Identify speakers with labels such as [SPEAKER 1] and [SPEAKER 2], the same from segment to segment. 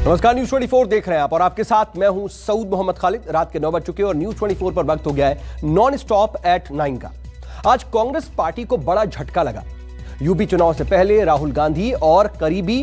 [SPEAKER 1] नमस्कार, न्यूज 24 देख रहे हैं आप और आपके साथ मैं हूं सऊद मोहम्मद खालिद। रात के 9 बज चुके और न्यूज 24 पर वक्त हो गया है नॉन स्टॉप एट 9 का। आज कांग्रेस पार्टी को बड़ा झटका लगा। यूपी चुनाव से पहले राहुल गांधी और करीबी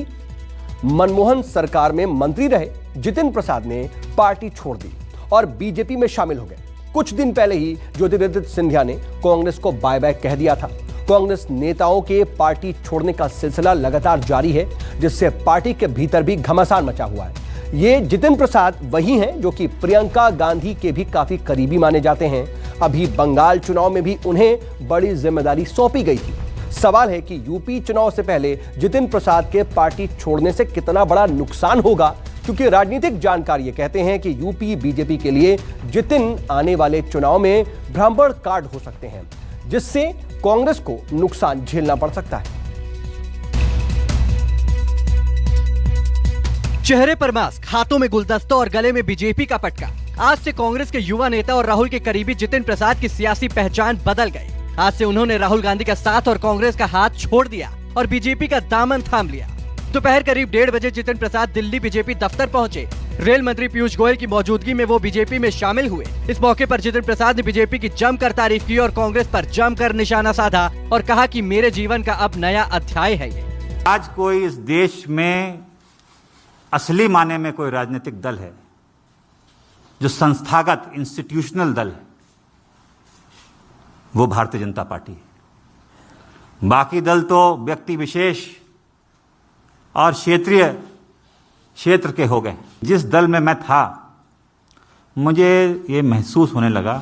[SPEAKER 1] मनमोहन सरकार में मंत्री रहे जितिन प्रसाद ने पार्टी छोड़ दी और बीजेपी में शामिल हो गए। कुछ दिन पहले ही ज्योतिरादित्य सिंधिया ने कांग्रेस को बाय बाय कह दिया था। कांग्रेस नेताओं के पार्टी छोड़ने का सिलसिला लगातार जारी है, जिससे पार्टी के भीतर भी घमासान मचा हुआ है। ये जितिन प्रसाद वही हैं जो कि प्रियंका गांधी के भी काफी करीबी माने जाते हैं। अभी बंगाल चुनाव में भी उन्हें बड़ी जिम्मेदारी सौंपी गई थी। सवाल है कि यूपी चुनाव से पहले जितिन प्रसाद के पार्टी छोड़ने से कितना बड़ा नुकसान होगा, क्योंकि राजनीतिक जानकार ये कहते हैं कि यूपी बीजेपी के लिए जितिन आने वाले चुनाव में ब्राह्मण कार्ड हो सकते हैं, जिससे कांग्रेस को नुकसान झेलना पड़ सकता है।
[SPEAKER 2] चेहरे पर मास्क, हाथों में गुलदस्ता और गले में बीजेपी का पटका। आज से कांग्रेस के युवा नेता और राहुल के करीबी जितिन प्रसाद की सियासी पहचान बदल गई। आज से उन्होंने राहुल गांधी का साथ और कांग्रेस का हाथ छोड़ दिया और बीजेपी का दामन थाम लिया। दोपहर करीब 1:30 बजे जितिन प्रसाद दिल्ली बीजेपी दफ्तर पहुंचे। रेल मंत्री पीयूष गोयल की मौजूदगी में वो बीजेपी में शामिल हुए। इस मौके पर जितिन प्रसाद ने बीजेपी की जमकर तारीफ की और कांग्रेस पर जमकर निशाना साधा और कहा कि मेरे जीवन का अब नया अध्याय है ये।
[SPEAKER 3] आज कोई इस देश में असली माने में कोई राजनीतिक दल है जो संस्थागत इंस्टीट्यूशनल दल है, वो भारतीय जनता पार्टी है। बाकी दल तो व्यक्ति विशेष और क्षेत्र के हो गए। जिस दल में मैं था, मुझे ये महसूस होने लगा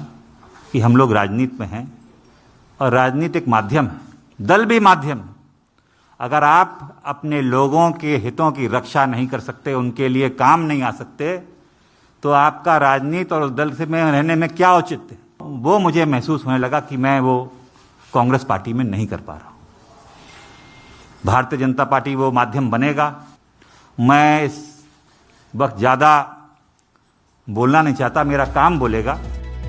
[SPEAKER 3] कि हम लोग राजनीति में हैं और राजनीति एक माध्यम है, दल भी माध्यम है। अगर आप अपने लोगों के हितों की रक्षा नहीं कर सकते, उनके लिए काम नहीं आ सकते, तो आपका राजनीति और दल से में रहने में क्या औचित्य है। वो मुझे महसूस होने लगा कि मैं वो कांग्रेस पार्टी में नहीं कर पा रहा हूँ। भारतीय जनता पार्टी वो माध्यम बनेगा। मैं इस वक्त ज्यादा बोलना नहीं चाहता, मेरा काम बोलेगा।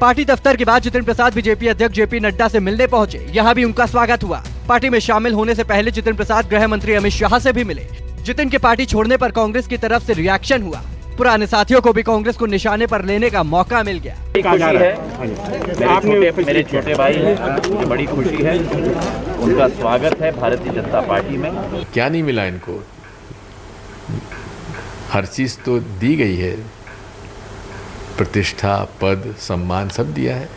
[SPEAKER 2] पार्टी दफ्तर के बाद जितिन प्रसाद बीजेपी अध्यक्ष जेपी नड्डा से मिलने पहुंचे। यहाँ भी उनका स्वागत हुआ। पार्टी में शामिल होने से पहले जितिन प्रसाद गृह मंत्री अमित शाह से भी मिले। जितिन के पार्टी छोड़ने पर कांग्रेस की तरफ से रिएक्शन हुआ। पुराने साथियों को भी कांग्रेस को निशाने पर लेने का मौका मिल गया।
[SPEAKER 4] खुशी है, मेरे छोटे भाई हैं, मुझे बड़ी खुशी है। उनका स्वागत है भारतीय जनता पार्टी में।
[SPEAKER 5] क्या नहीं मिला इनको? हर चीज तो दी गई है, प्रतिष्ठा, पद, सम्मान सब दिया है।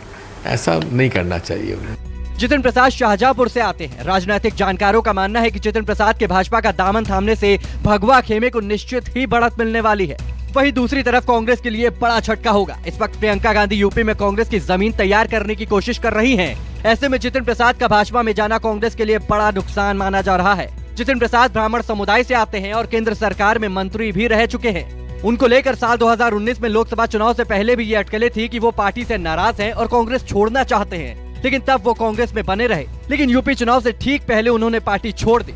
[SPEAKER 5] ऐसा नहीं करना चाहिए उन्हें।
[SPEAKER 2] जितिन प्रसाद शाहजहांपुर से आते हैं। राजनीतिक जानकारों का मानना है कि जितिन प्रसाद के भाजपा का दामन थामने से भगवा खेमे को निश्चित ही बढ़त मिलने वाली है। वहीं दूसरी तरफ कांग्रेस के लिए बड़ा झटका होगा। इस वक्त प्रियंका गांधी यूपी में कांग्रेस की जमीन तैयार करने की कोशिश कर रही हैं। ऐसे में जितिन प्रसाद का भाजपा में जाना कांग्रेस के लिए बड़ा नुकसान माना जा रहा है। जितिन प्रसाद ब्राह्मण समुदाय से आते हैं और केंद्र सरकार में मंत्री भी रह चुके हैं। उनको लेकर साल 2019 में लोकसभा चुनाव से पहले भी ये अटकलें थी कि वो पार्टी से नाराज हैं और कांग्रेस छोड़ना चाहते हैं, लेकिन तब वो कांग्रेस में बने रहे। लेकिन यूपी चुनाव से ठीक पहले उन्होंने पार्टी छोड़ दी।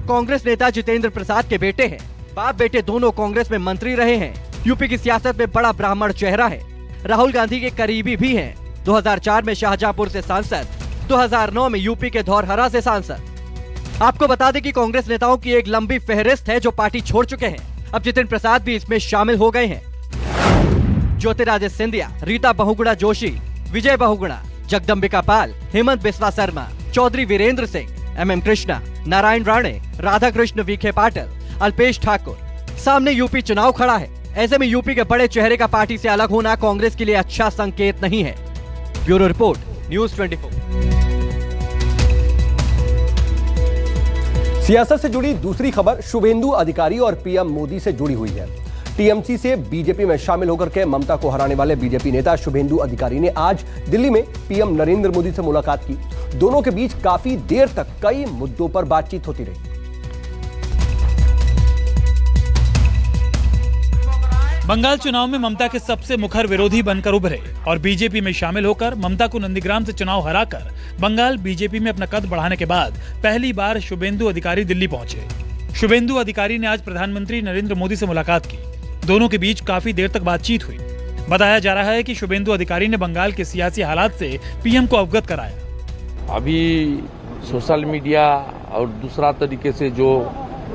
[SPEAKER 2] कांग्रेस नेता जितेंद्र प्रसाद के बेटे हैं। बाप बेटे दोनों कांग्रेस में मंत्री रहे हैं। यूपी की सियासत में बड़ा ब्राह्मण चेहरा है। राहुल गांधी के करीबी भी हैं। 2004 में शाहजहांपुर से सांसद, 2009 में यूपी के धौरहरा से सांसद। आपको बता दें कि कांग्रेस नेताओं की एक लंबी फहरिस्त है जो पार्टी छोड़ चुके हैं। अब जितिन प्रसाद भी इसमें शामिल हो गए हैं। ज्योतिरादित्य सिंधिया, रीता बहुगुणा जोशी, विजय बहुगुणा, जगदम्बिका पाल, हेमंत बिस्वा शर्मा, चौधरी वीरेंद्र सिंह, MM कृष्णा, नारायण राणे, राधा कृष्ण विखे पाटिल, अल्पेश ठाकुर। सामने यूपी चुनाव खड़ा है। ऐसे में यूपी के बड़े चेहरे का पार्टी से अलग होना कांग्रेस के लिए अच्छा संकेत नहीं है। Bureau report, news 24।
[SPEAKER 1] सियासत से जुड़ी दूसरी खबर शुभेंदु अधिकारी और पीएम मोदी से जुड़ी हुई है। टीएमसी से बीजेपी में शामिल होकर के ममता को हराने वाले बीजेपी नेता शुभेंदु अधिकारी ने आज दिल्ली में पीएम नरेंद्र मोदी से मुलाकात की। दोनों के बीच काफी देर तक कई मुद्दों पर बातचीत होती रही।
[SPEAKER 6] बंगाल चुनाव में ममता के सबसे मुखर विरोधी बनकर उभरे और बीजेपी में शामिल होकर ममता को नंदीग्राम से चुनाव हराकर बंगाल बीजेपी में अपना कद बढ़ाने के बाद पहली बार शुभेंदु अधिकारी दिल्ली पहुंचे। शुभेंदु अधिकारी ने आज प्रधानमंत्री नरेंद्र मोदी से मुलाकात की। दोनों के बीच काफी देर तक बातचीत हुई। बताया जा रहा है कि शुभेंदु अधिकारी ने बंगाल के सियासी हालात से पीएम को अवगत कराया।
[SPEAKER 7] अभी सोशल मीडिया और दूसरा तरीके से जो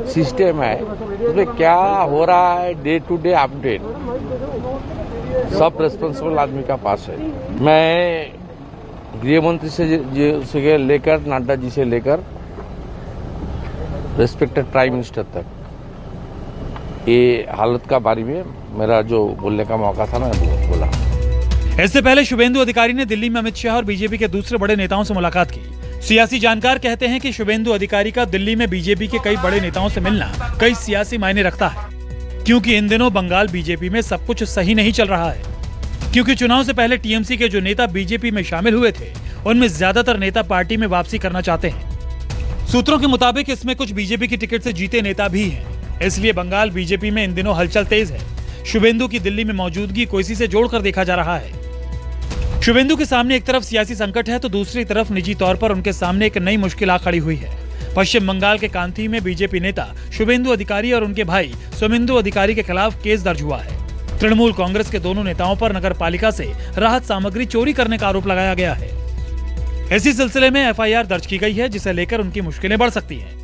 [SPEAKER 7] सिस्टम है उसमें क्या हो रहा है डे टू डे अपडेट सब रेस्पॉन्सिबल आदमी का पास है। मैं गृह मंत्री से लेकर नड्डा जी से लेकर रेस्पेक्टेड प्राइम मिनिस्टर तक ये हालत का बारे में मेरा जो बोलने का मौका था ना वो बोला।
[SPEAKER 6] इससे पहले शुभेंदु अधिकारी ने दिल्ली में अमित शाह और बीजेपी के दूसरे बड़े नेताओं से मुलाकात की। सियासी जानकार कहते हैं कि शुभेंदु अधिकारी का दिल्ली में बीजेपी के कई बड़े नेताओं से मिलना कई सियासी मायने रखता है, क्योंकि इन दिनों बंगाल बीजेपी में सब कुछ सही नहीं चल रहा है। क्योंकि चुनाव से पहले टीएमसी के जो नेता बीजेपी में शामिल हुए थे उनमें ज्यादातर नेता पार्टी में वापसी करना चाहते हैं। सूत्रों के मुताबिक इसमें कुछ बीजेपी की टिकट से जीते नेता भी हैं, इसलिए बंगाल बीजेपी में इन दिनों हलचल तेज है। शुभेंदु की दिल्ली में मौजूदगी को इसी से जोड़कर देखा जा रहा है। शुभेंदु के सामने एक तरफ सियासी संकट है तो दूसरी तरफ निजी तौर पर उनके सामने एक नई मुश्किल आ खड़ी हुई है। पश्चिम बंगाल के कांथी में बीजेपी नेता शुभेंदु अधिकारी और उनके भाई सुमिंदु अधिकारी के खिलाफ केस दर्ज हुआ है। तृणमूल कांग्रेस के दोनों नेताओं पर नगर पालिका से राहत सामग्री चोरी करने का आरोप लगाया गया है। इसी सिलसिले में एफआईआर दर्ज की गई है, जिसे लेकर उनकी मुश्किलें बढ़ सकती हैं।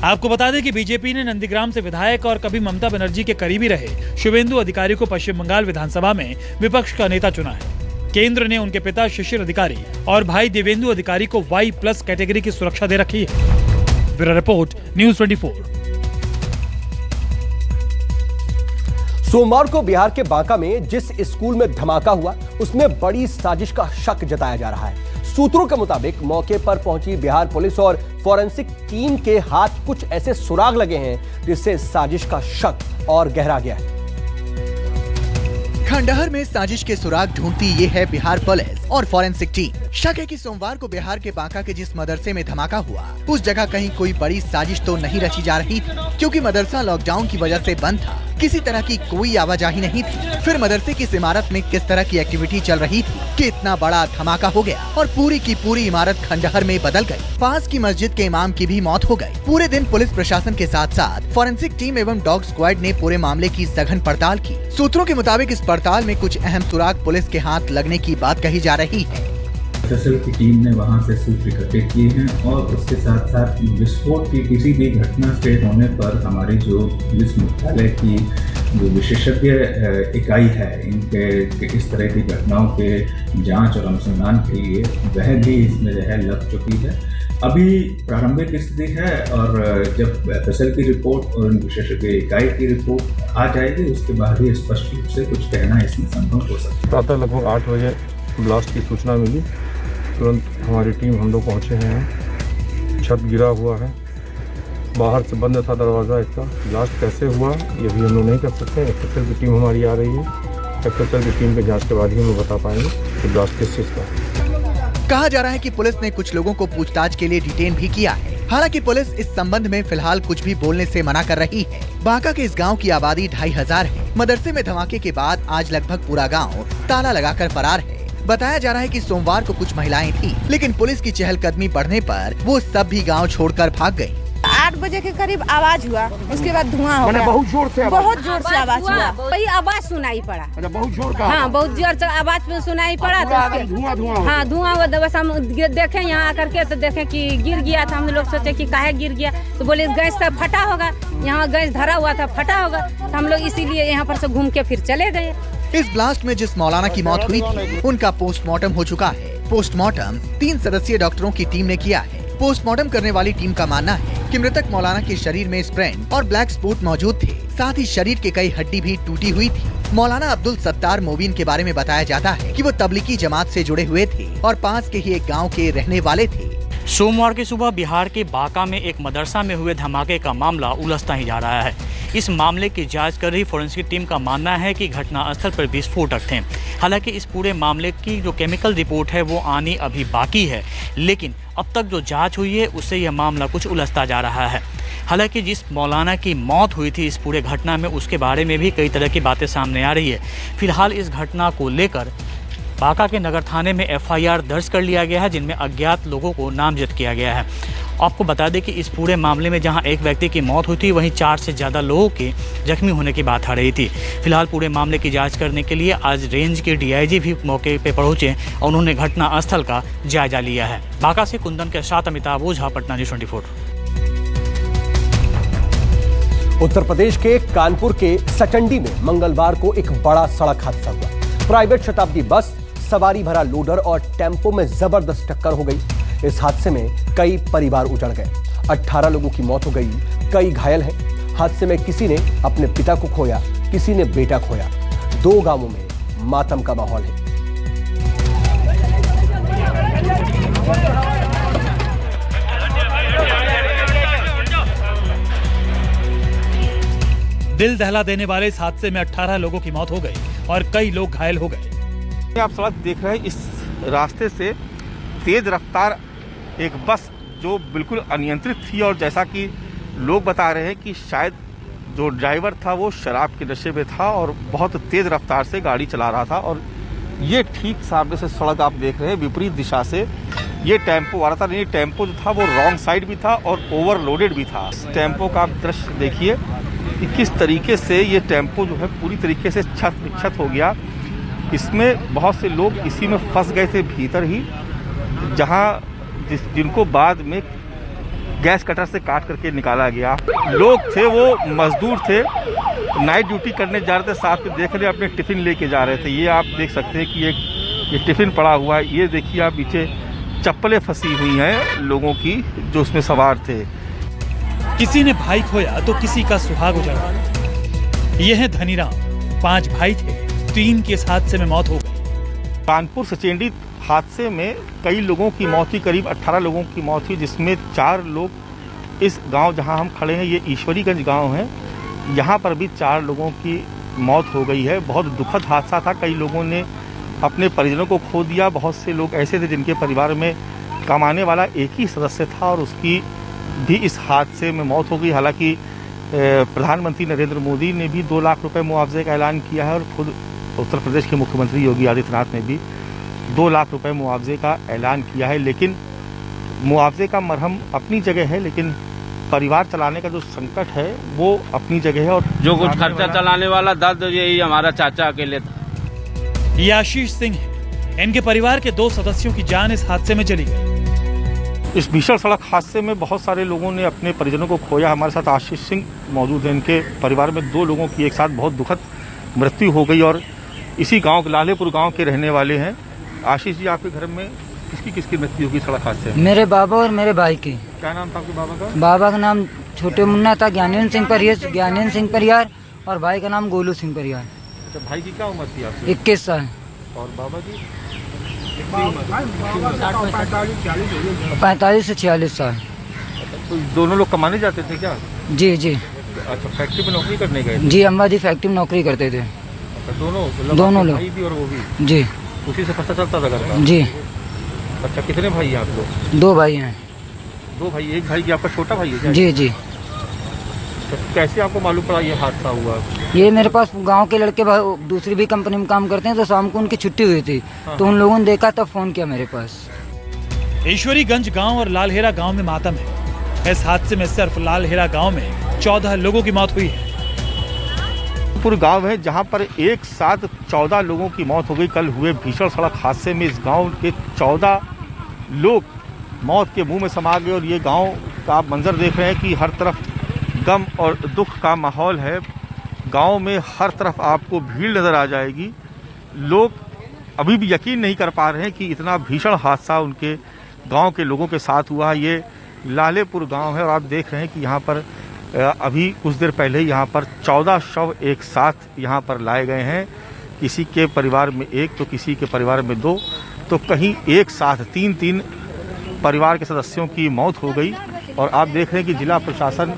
[SPEAKER 6] आपको बता दें कि बीजेपी ने नंदीग्राम से विधायक और कभी ममता बनर्जी के करीबी रहे शुभेंदु अधिकारी को पश्चिम बंगाल विधानसभा में विपक्ष का नेता चुना है। केंद्र ने उनके पिता शिशिर अधिकारी और भाई देवेंदु अधिकारी को Y+ कैटेगरी की सुरक्षा दे रखी है। Bureau report, news 24।
[SPEAKER 1] सोमवार को बिहार के बांका में जिस स्कूल में धमाका हुआ उसमें बड़ी साजिश का शक जताया जा रहा है। सूत्रों के मुताबिक मौके पर पहुंची बिहार पुलिस और फॉरेंसिक टीम के हाथ कुछ ऐसे सुराग लगे हैं जिससे साजिश का शक और गहरा गया है।
[SPEAKER 8] खंडहर में साजिश के सुराग ढूंढती ये है बिहार पुलिस और फॉरेंसिक टीम। शक है कि सोमवार को बिहार के बांका के जिस मदरसे में धमाका हुआ उस जगह कहीं कोई बड़ी साजिश तो नहीं रची जा रही थी, क्योंकि मदरसा लॉकडाउन की वजह से बंद था, किसी तरह की कोई आवाजाही नहीं थी। फिर मदरसे की इस इमारत में किस तरह की एक्टिविटी चल रही थी कि इतना बड़ा धमाका हो गया और पूरी की पूरी इमारत खंडहर में बदल गई। पास की मस्जिद के इमाम की भी मौत हो गई। पूरे दिन पुलिस प्रशासन के साथ साथ फॉरेंसिक टीम एवं डॉग स्क्वाड ने पूरे मामले की सघन पड़ताल की। सूत्रों के मुताबिक इस पड़ताल में कुछ अहम सुराग पुलिस के हाथ लगने की बात कही जा रही है।
[SPEAKER 9] एफएसएल की टीम ने वहां से सूत्र इकट्ठे किए हैं और उसके साथ साथ विस्फोट की किसी भी घटना से होने पर हमारी जो पुलिस मुख्यालय की जो विशेषज्ञ इकाई है इनके इस तरह की घटनाओं के जांच और अनुसंधान के लिए वह भी इसमें जो है लग चुकी है। अभी प्रारंभिक स्थिति है और जब एफएसएल की रिपोर्ट और विशेषज्ञ इकाई की रिपोर्ट आ जाएगी उसके बाद ही स्पष्ट रूप से कुछ कहना इसमें संभव हो सकता है।
[SPEAKER 10] प्रातः लगभग 8 बजे ब्लास्ट की सूचना मिली, तुरंत हमारी टीम हम लोग पहुँचे हैं। छत गिरा हुआ है, बाहर से बंद था दरवाज़ा इसका। ब्लास्ट कैसे हुआ ये भी हम लोग नहीं कर सकते। एफएसएल की टीम हमारी आ रही है, एफएसएल की टीम के जांच के बाद ही हम लोग बता पाएंगे कि ब्लास्ट किस चीज़ का है।
[SPEAKER 8] कहा जा रहा है कि पुलिस ने कुछ लोगों को पूछताछ के लिए डिटेन भी किया है। हालांकि पुलिस इस संबंध में फिलहाल कुछ भी बोलने से मना कर रही है। बांका के इस गांव की आबादी 2500 है। मदरसे में धमाके के बाद आज लगभग पूरा गाँव ताला लगाकर फरार है। बताया जा रहा है कि सोमवार को कुछ महिलाएं थी, लेकिन पुलिस की चहलकदमी बढ़ने पर वो सब भी गांव छोड़कर भाग गयी।
[SPEAKER 11] 8 बजे के करीब आवाज हुआ, उसके बाद धुआं हो गया।
[SPEAKER 7] बहुत जोर से
[SPEAKER 11] आवाज हुआ। वही आवाज सुनाई पड़ा।
[SPEAKER 7] बहुत जोर का?
[SPEAKER 11] हाँ, बहुत जोर से आवाज सुनाई पड़ा। धुआं हुआ। बस हम देखे यहाँ आकर के तो देखे कि गिर गया था। हम लोग सोचे कि काहे गिर गया, तो बोले गैस से फटा होगा, यहाँ गैस धरा हुआ था, फटा होगा। तो हम लोग इसीलिए यहाँ पर से घूम के फिर चले गए।
[SPEAKER 8] इस ब्लास्ट में जिस मौलाना की मौत हुई थी उनका पोस्टमार्टम हो चुका है। पोस्टमार्टम 3 सदस्यीय डॉक्टरों की टीम ने किया है। पोस्टमार्टम करने वाली टीम का मानना है कि मृतक मौलाना के शरीर में स्प्रेन और ब्लैक स्पॉट मौजूद थे, साथ ही शरीर के कई हड्डी भी टूटी हुई थी। मौलाना अब्दुल सत्तार मोबिन के बारे में बताया जाता है कि वो तबलीगी जमात से जुड़े हुए थे और पास के ही एक गाँव के रहने वाले थे।
[SPEAKER 12] सोमवार की सुबह बिहार के बांका में एक मदरसा में हुए धमाके का मामला उलझता ही जा रहा है। इस मामले की जांच कर रही फॉरेंसिक टीम का मानना है कि घटनास्थल पर विस्फोटक थे। हालांकि इस पूरे मामले की जो केमिकल रिपोर्ट है वो आनी अभी बाकी है, लेकिन अब तक जो जांच हुई है उससे यह मामला कुछ उलझता जा रहा है। हालांकि जिस मौलाना की मौत हुई थी इस पूरे घटना में, उसके बारे में भी कई तरह की बातें सामने आ रही है। फिलहाल इस घटना को लेकर बांका के नगर थाने में एफआईआर दर्ज कर लिया गया है, जिनमें अज्ञात लोगों को नामजद किया गया है। आपको बता दें कि इस पूरे मामले में जहां एक व्यक्ति की मौत हुई थी वहीं 4 से ज़्यादा लोगों के जख्मी होने की बात आ रही थी। फिलहाल पूरे मामले की जांच करने के लिए आज रेंज के डीआईजी भी मौके पर पहुंचे और उन्होंने घटनास्थल का जायजा लिया है। बांका से कुंदन के साथ अमिताभ ओझा, पटना न्यूज़ 24।
[SPEAKER 1] उत्तर प्रदेश के कानपुर के सचंडी में मंगलवार को एक बड़ा सड़क हादसा हुआ। प्राइवेट शताब्दी बस सवारी भरा लोडर और टेम्पो में जबरदस्त टक्कर हो गई। इस हादसे में कई परिवार उजड़ गए। 18 लोगों की मौत हो गई, कई घायल हैं। हादसे में किसी ने अपने पिता को खोया, किसी ने बेटा खोया। 2 गांवों में मातम का माहौल है।
[SPEAKER 6] दिल दहला देने वाले इस हादसे में 18 लोगों की मौत हो गई और कई लोग घायल हो गए।
[SPEAKER 13] आप सड़क देख रहे हैं, इस रास्ते से तेज रफ्तार एक बस जो बिल्कुल अनियंत्रित थी और जैसा कि लोग बता रहे हैं कि शायद जो ड्राइवर था वो शराब के नशे में था और बहुत तेज रफ्तार से गाड़ी चला रहा था। और ये ठीक सामने से सड़क आप देख रहे हैं, विपरीत दिशा से ये टेम्पो आ रहा था। ये टेम्पो जो था वो रॉन्ग साइड भी था और ओवरलोडेड भी था। इस टेम्पो का आप दृश्य देखिए कि किस तरीके से ये टेम्पो जो है पूरी तरीके से क्षत हो गया। इसमें बहुत से लोग इसी में फंस गए थे भीतर ही, जिनको बाद में गैस कटर से काट करके निकाला गया। लोग थे वो मजदूर थे, नाइट ड्यूटी करने जा रहे थे, साथ में देख रहे अपने टिफिन लेके जा रहे थे। ये आप देख सकते हैं कि ये टिफिन पड़ा हुआ है। ये देखिए आप पीछे चप्पलें फंसी हुई हैं लोगों की जो उसमें सवार थे।
[SPEAKER 6] किसी ने भाई खोया तो किसी का सुहाग उजड़ा। ये है धनीराम, 5 भाई थे, 3 की इस हादसे में मौत हो गई।
[SPEAKER 13] कानपुर सचेंडी हादसे में कई लोगों की मौत हुई, करीब 18 लोगों की मौत हुई, जिसमें 4 लोग इस गांव जहां हम खड़े हैं, ये ईश्वरीगंज गांव है, यहाँ पर भी 4 लोगों की मौत हो गई है। बहुत दुखद हादसा था। कई लोगों ने अपने परिजनों को खो दिया। बहुत से लोग ऐसे थे जिनके परिवार में कमाने वाला एक ही सदस्य था और उसकी भी इस हादसे में मौत हो गई। हालांकि प्रधानमंत्री नरेंद्र मोदी ने भी 2 लाख रुपए मुआवजे का ऐलान किया है और खुद उत्तर प्रदेश के मुख्यमंत्री योगी आदित्यनाथ ने भी 2 लाख रुपए मुआवजे का ऐलान किया है। लेकिन मुआवजे का मरहम अपनी जगह है, लेकिन परिवार चलाने का जो संकट है वो अपनी जगह है। और
[SPEAKER 7] जो कुछ खर्चा चलाने वाला दर्द यही हमारा चाचा अकेले था।
[SPEAKER 6] ये आशीष सिंह है। इनके परिवार के 2 सदस्यों की जान इस हादसे में चली गई।
[SPEAKER 13] इस भीषण सड़क हादसे में बहुत सारे लोगों ने अपने परिजनों को खोया। हमारे साथ आशीष सिंह मौजूद हैं। इनके परिवार में 2 लोगों की एक साथ बहुत दुखद मृत्यु हो गई और इसी गांव के लालेपुर गांव के रहने वाले हैं। आशीष जी, आपके घर में किसकी मृत्यु होगी सड़क हादसे में?
[SPEAKER 14] मेरे बाबा और मेरे भाई की।
[SPEAKER 13] क्या नाम था आपके बाबा का?
[SPEAKER 14] बाबा का नाम छोटे मुन्ना था, ज्ञानेंद्र सिंह परियार, और भाई का नाम गोलू सिंह परियार।
[SPEAKER 13] अच्छा, भाई की क्या उम्र थी आपकी?
[SPEAKER 14] 21 साल।
[SPEAKER 13] और बाबा की?
[SPEAKER 14] 45 से 46 साल।
[SPEAKER 13] तो दोनों लोग कमाने जाते थे क्या?
[SPEAKER 14] जी जी।
[SPEAKER 13] अच्छा, फैक्ट्री में नौकरी करने गए?
[SPEAKER 14] जी, अंबाजी फैक्ट्री में नौकरी करते थे।
[SPEAKER 13] दोनों लोग? भाई भी और वो भी?
[SPEAKER 14] जी।
[SPEAKER 13] उसी से पता चलता था घर का?
[SPEAKER 14] जी।
[SPEAKER 13] अच्छा, कितने भाई हैं आप लोग?
[SPEAKER 14] 2 भाई हैं।
[SPEAKER 13] 2 भाई, एक भाई की आपका छोटा भाई है क्या?
[SPEAKER 14] जी जी।
[SPEAKER 13] तो कैसे आपको मालूम पड़ा ये हादसा हुआ?
[SPEAKER 14] ये मेरे पास गांव के लड़के दूसरी भी कंपनी में काम करते हैं, तो शाम को उनकी छुट्टी हुई थी, तो उन लोगों ने देखा तब फोन किया मेरे पास।
[SPEAKER 6] ईश्वरीगंज गांव और लालहेरा गांव में मातम है। इस हादसे में सिर्फ लालहेरा गांव में 14 लोगों की मौत हुई है।
[SPEAKER 13] पूरा गांव है जहां पर एक साथ 14 लोगों की मौत हो गई। कल हुए भीषण सड़क हादसे में इस गांव के 14 लोग मौत के मुंह में समा गए। और ये गांव का आप मंजर देख रहे हैं कि हर तरफ गम और दुख का माहौल है। गांव में हर तरफ आपको भीड़ नजर आ जाएगी। लोग अभी भी यकीन नहीं कर पा रहे हैं कि इतना भीषण हादसा उनके गांव के लोगों के साथ हुआ। ये लालेपुर गांव है और आप देख रहे हैं कि यहाँ पर अभी कुछ देर पहले यहाँ पर 14 शव एक साथ यहाँ पर लाए गए हैं। किसी के परिवार में 1 तो किसी के परिवार में 2 तो कहीं एक साथ 3 परिवार के सदस्यों की मौत हो गई। और आप देख रहे हैं कि जिला प्रशासन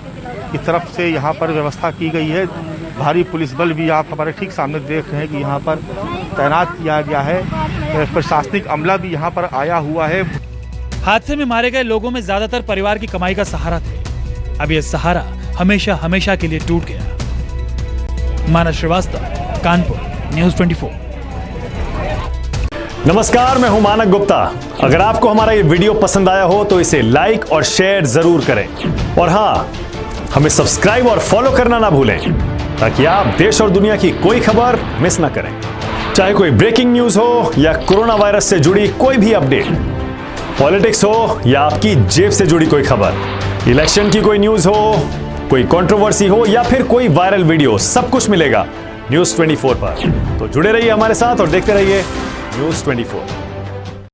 [SPEAKER 13] की तरफ से यहाँ पर व्यवस्था की गई है। भारी पुलिस बल भी आप हमारे ठीक सामने देख रहे हैं कि यहाँ पर तैनात किया गया है। प्रशासनिक अमला भी यहाँ पर आया हुआ है।
[SPEAKER 6] हादसे में मारे गए लोगों में ज्यादातर परिवार की कमाई का सहारा थे। अब यह सहारा हमेशा हमेशा के लिए टूट गया। मानस श्रीवास्तव, कानपुर, न्यूज़ 24।
[SPEAKER 15] नमस्कार, मैं हूं मानक गुप्ता। अगर आपको हमारा ये वीडियो पसंद आया हो तो इसे लाइक और शेयर जरूर करें और हाँ, हमें सब्सक्राइब और फॉलो करना ना भूलें ताकि आप देश और दुनिया की कोई खबर मिस ना करें। चाहे कोई ब्रेकिंग न्यूज हो या कोरोना वायरस से जुड़ी कोई भी अपडेट, पॉलिटिक्स हो या आपकी जेब से जुड़ी कोई खबर, इलेक्शन की कोई न्यूज हो कोई कंट्रोवर्सी हो या फिर कोई वायरल वीडियो, सब कुछ मिलेगा न्यूज़ 24 पर। तो जुड़े रहिए हमारे साथ और देखते रहिए न्यूज़ 24।